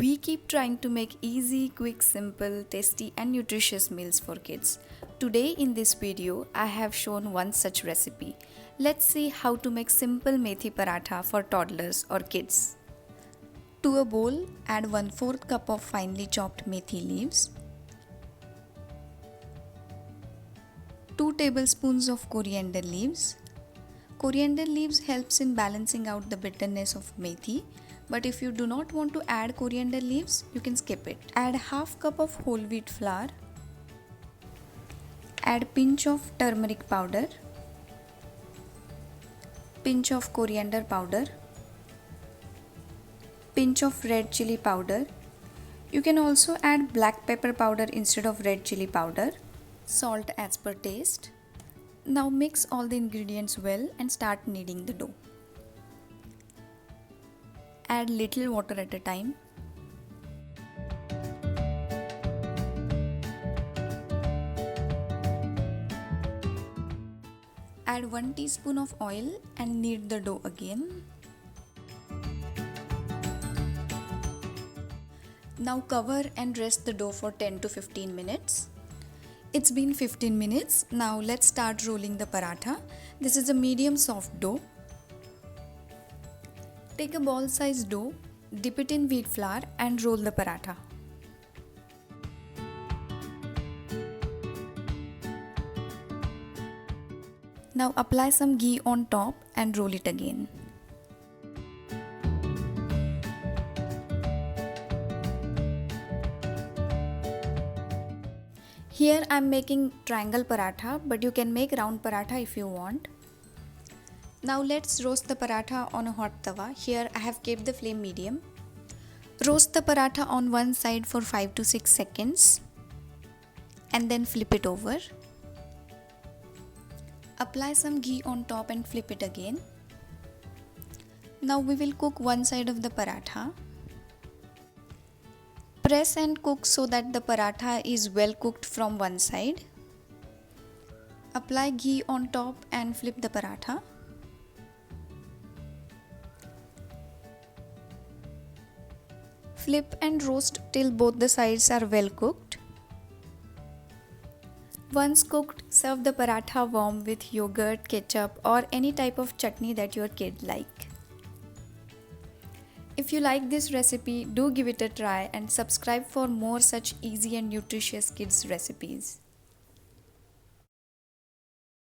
We keep trying to make easy, quick, simple, tasty and nutritious meals for kids. Today in this video, I have shown one such recipe. Let's see how to make simple methi paratha for toddlers or kids. To a bowl, add 1/4 cup of finely chopped methi leaves, 2 tablespoons of coriander leaves. Coriander leaves helps in balancing out the bitterness of methi, but if you do not want to add coriander leaves, you can skip it. Add half cup of whole wheat flour. Add pinch of turmeric powder, pinch of coriander powder, pinch of red chili powder. You can also add black pepper powder instead of red chili powder. Salt as per taste. Now mix all the ingredients well and start kneading the dough. Add little water at a time. Add 1 teaspoon of oil and knead the dough again. Now cover and rest the dough for 10 to 15 minutes. It's been 15 minutes. Now let's start rolling the paratha. This is a medium soft dough. Take a ball size dough, dip it in wheat flour and roll the paratha. Now apply some ghee on top and roll it again. Here I am making triangle paratha, but you can make round paratha if you want. Now let's roast the paratha on a hot tawa. Here I have kept the flame medium. Roast the paratha on one side for 5 to 6 seconds and then flip it over. Apply some ghee on top and flip it again. Now we will cook one side of the paratha. Press and cook so that the paratha is well cooked from one side. Apply ghee on top and flip the paratha. Flip and roast till both the sides are well cooked. Once cooked, serve the paratha warm with yogurt, ketchup or any type of chutney that your kid like. If you like this recipe, do give it a try and subscribe for more such easy and nutritious kids recipes.